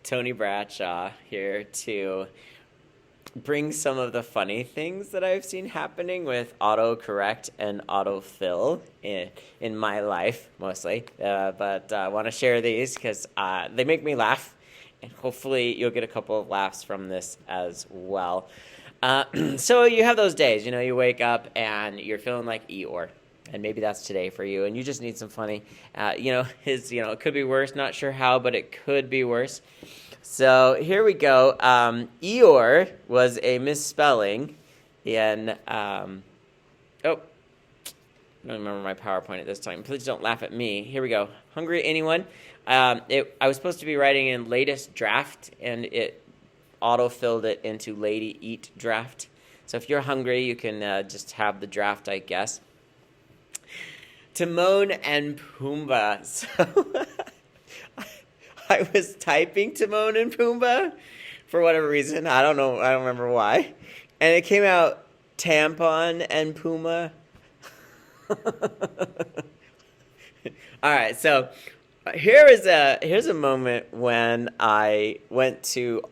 Tony Bradshaw here to bring some of the funny things that I've seen happening with autocorrect and autofill in my life, mostly. But I want to share these because they make me laugh, and hopefully you'll get a couple of laughs from this as well. So you have those days, you wake up and you're feeling like Eeyore. And maybe that's today for you, and you just need some funny. It could be worse. Not sure how, but it could be worse. So here we go. Eeyore was a misspelling in. I don't remember my PowerPoint at this time. Please don't laugh at me. Here we go. Hungry, anyone? I was supposed to be writing in latest draft, and it auto-filled it into lady eat draft. So if you're hungry, you can just have the draft, I guess. Timon and Pumbaa. So I was typing Timon and Pumbaa for whatever reason. I don't know. I don't remember why. And it came out tampon and Puma. All right. So here's a moment when I went to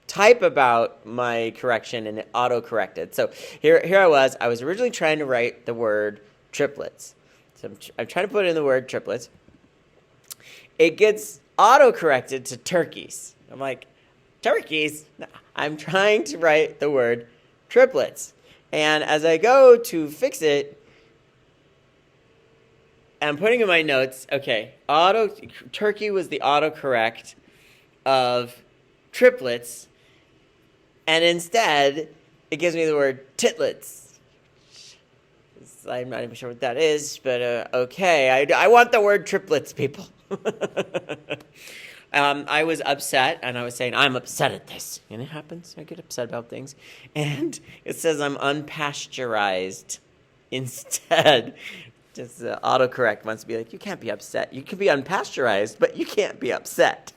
type about my correction and it auto-corrected. So here I was. I was originally trying to write the word triplets. So I'm trying to put in the word triplets. It gets auto-corrected to turkeys. I'm like, turkeys? No, I'm trying to write the word triplets. And as I go to fix it, I'm putting in my notes, okay, turkey was the autocorrect of triplets, and instead, it gives me the word titlets. I'm not even sure what that is, but okay. I want the word triplets, people. I was upset, and I was saying, I'm upset at this. And it happens. I get upset about things. And it says I'm unpasteurized instead. Just autocorrect wants to be like, you can't be upset. You can be unpasteurized, but you can't be upset.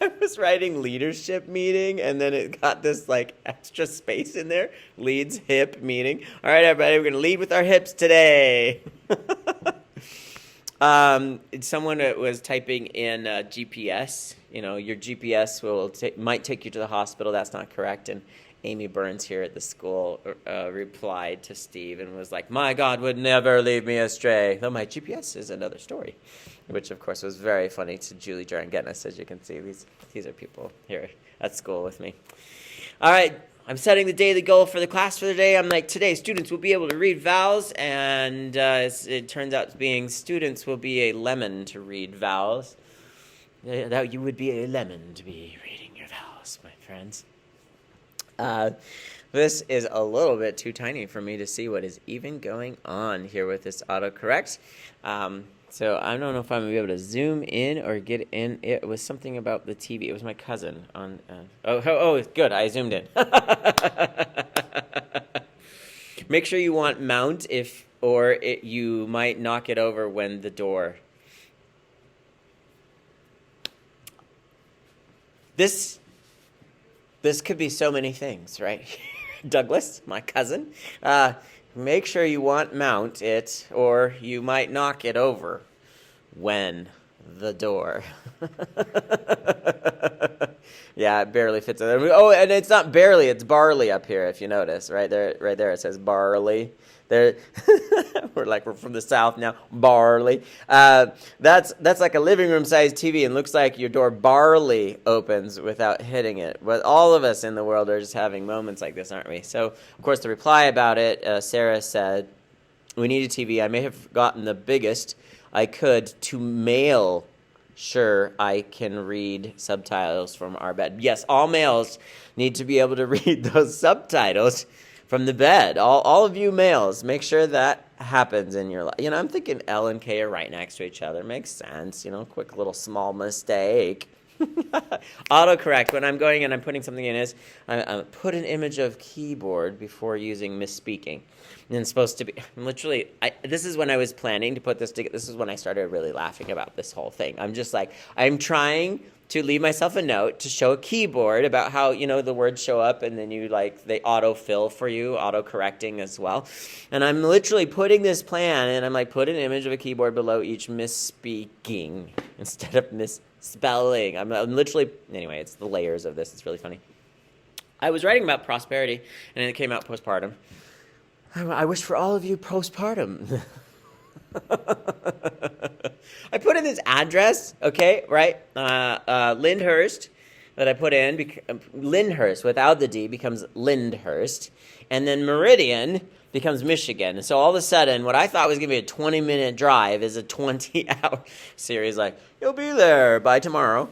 I was writing leadership meeting, and then it got this extra space in there. Leads hip meeting. All right, everybody, we're going to lead with our hips today. Someone was typing in GPS. Your GPS might take you to the hospital. That's not correct. And Amy Burns here at the school replied to Steve and was like, my God would never leave me astray. Though my GPS is another story. Which, of course, was very funny to Julie Jarangetnis, as you can see. These are people here at school with me. All right, I'm setting the daily goal for the class for the day. I'm like, today, students will be able to read vowels, and it turns out students will be a lemon to read vowels. That you would be a lemon to be reading your vowels, my friends. This is a little bit too tiny for me to see what is even going on here with this autocorrect. So I don't know if I'm going to be able to zoom in or get in. It was something about the TV. It was my cousin on. Good. I zoomed in. Make sure you want mount you might knock it over when the door. This could be so many things, right? Douglas, my cousin. Make sure you want mount it, or you might knock it over when the door. Yeah, it barely fits in there. Oh, and it's not barely, it's barley up here, if you notice. Right there it says barley. There, we're from the South now. Barley. That's like a living room sized TV, and looks like your door barely opens without hitting it. But all of us in the world are just having moments like this, aren't we? So, of course, the reply about it, Sarah said, "We need a TV. I may have gotten the biggest I could to mail. Sure, I can read subtitles from our bed." Yes, all males need to be able to read those subtitles from the bed. All of you males, make sure that happens in your life. I'm thinking L and K are right next to each other. Makes sense. Quick little small mistake. Autocorrect, when I'm going and I'm putting something in, is I put an image of keyboard before using misspeaking. And it's supposed to be, this is when I was planning to put this together. This is when I started really laughing about this whole thing. I'm just like, I'm trying to leave myself a note to show a keyboard about how, the words show up and then they autofill for you, auto-correcting as well. And I'm literally putting this plan, and I'm like, put an image of a keyboard below each misspeaking instead of spelling. I'm literally, anyway, it's the layers of this. It's really funny. I was writing about prosperity, and it came out postpartum. I wish for all of you postpartum. I put in this address, okay, right? Lyndhurst, that I put in. Lyndhurst, without the D, becomes Lyndhurst. And then Meridian becomes Michigan. And so all of a sudden, what I thought was going to be a 20-minute drive is a 20-hour series. Like, you'll be there by tomorrow.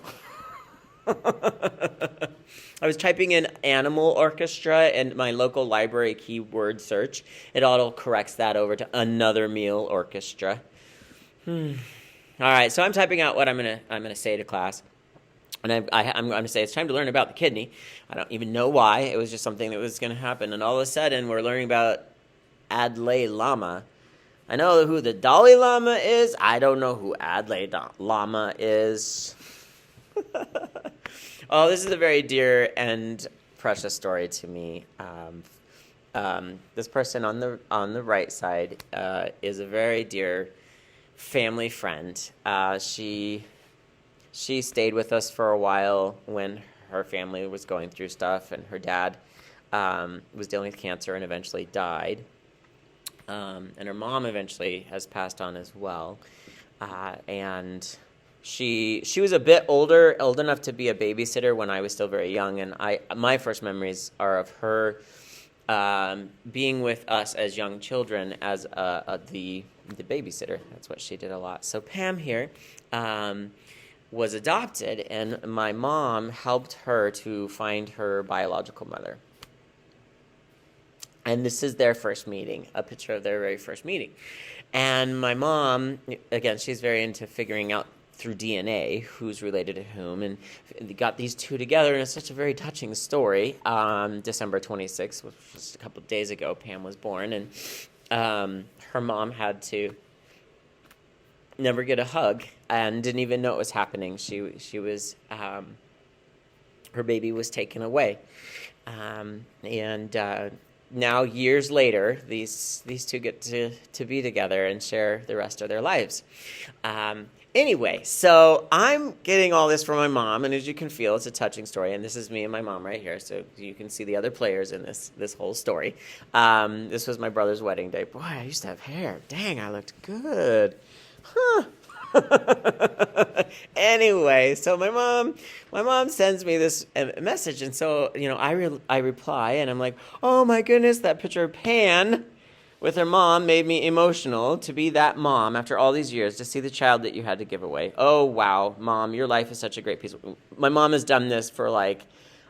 I was typing in animal orchestra and my local library keyword search. It auto corrects that over to another meal orchestra. All right, so I'm typing out what I'm gonna say to class, and I'm going to say it's time to learn about the kidney. I don't even know why. It was just something that was going to happen, and all of a sudden we're learning about Adlai Lama. I know who the Dalai Lama is. I don't know who Adlai Lama is. Oh, this is a very dear and precious story to me. This person on the right side is a very dear family friend. She stayed with us for a while when her family was going through stuff, and her dad was dealing with cancer and eventually died. And her mom eventually has passed on as well. And she was a bit old enough to be a babysitter when I was still very young, and my first memories are of her being with us as young children as the babysitter. That's what she did a lot. So Pam here was adopted, and my mom helped her to find her biological mother. And this is their first meeting, a picture of their very first meeting. And my mom, again, she's very into figuring out through DNA who's related to whom, and got these two together, and it's such a very touching story. December 26th, which was a couple of days ago, Pam was born, and her mom had to never get a hug and didn't even know it was happening. She was her baby was taken away, and now years later, these two get to be together and share the rest of their lives. Anyway, so I'm getting all this from my mom, and as you can feel, it's a touching story, and this is me and my mom right here, so you can see the other players in this whole story. This was my brother's wedding day. Boy, I used to have hair. Dang, I looked good. Huh. Anyway, so my mom sends me this message, and so I reply, and I'm like, oh my goodness, that picture of Pan with her mom made me emotional. To be that mom after all these years, to see the child that you had to give away. Oh wow, Mom, your life is such a great piece. My mom has done this for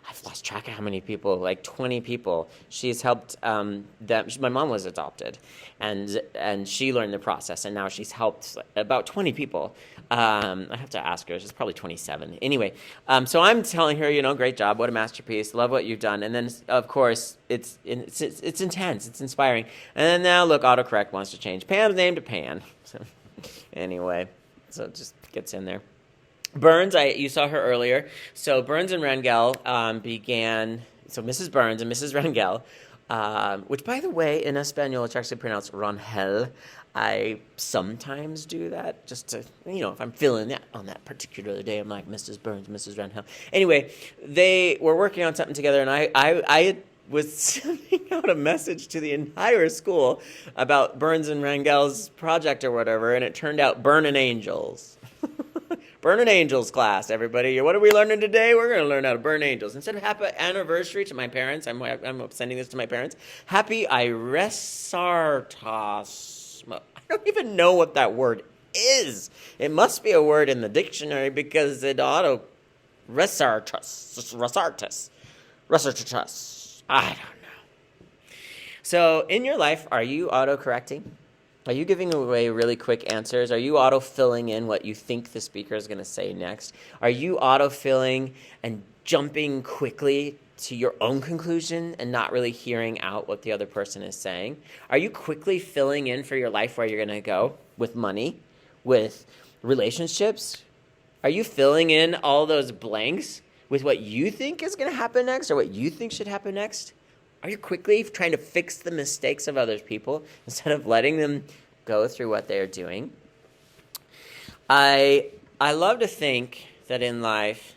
I've lost track of how many people, like 20 people. She's helped them. My mom was adopted, and she learned the process, and now she's helped about 20 people. I have to ask her. She's probably 27. Anyway, so I'm telling her, great job, what a masterpiece, love what you've done. And then, of course, it's intense, it's inspiring. And then now, look, autocorrect wants to change Pam's name to Pan. So anyway, so it just gets in there. Burns, you saw her earlier. So Burns and Rangel began. So Mrs. Burns and Mrs. Rangel, which, by the way, in Espanol, it's actually pronounced Rangel. I sometimes do that just to, if I'm feeling that on that particular day, I'm like, Mrs. Burns, Mrs. Rangel. Anyway, they were working on something together, and I was sending out a message to the entire school about Burns and Rangel's project or whatever, and it turned out Burnin' Angels. Burning Angels class, everybody. What are we learning today? We're going to learn how to burn angels. Instead of happy anniversary to my parents, I'm sending this to my parents. Happy Iresartas. I don't even know what that word is. It must be a word in the dictionary because it auto Resartas. I don't know. So in your life, are you auto-correcting? Are you giving away really quick answers? Are you auto-filling in what you think the speaker is going to say next? Are you auto-filling and jumping quickly to your own conclusion and not really hearing out what the other person is saying? Are you quickly filling in for your life where you're going to go with money, with relationships? Are you filling in all those blanks with what you think is going to happen next or what you think should happen next? Are you quickly trying to fix the mistakes of other people instead of letting them go through what they're doing? I love to think that in life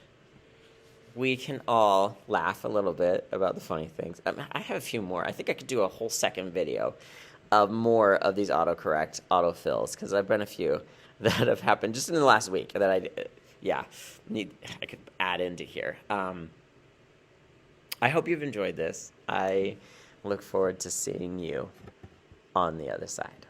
we can all laugh a little bit about the funny things. I have a few more. I think I could do a whole second video of more of these autocorrect autofills, because I've been a few that have happened just in the last week that I could add into here. I hope you've enjoyed this. I look forward to seeing you on the other side.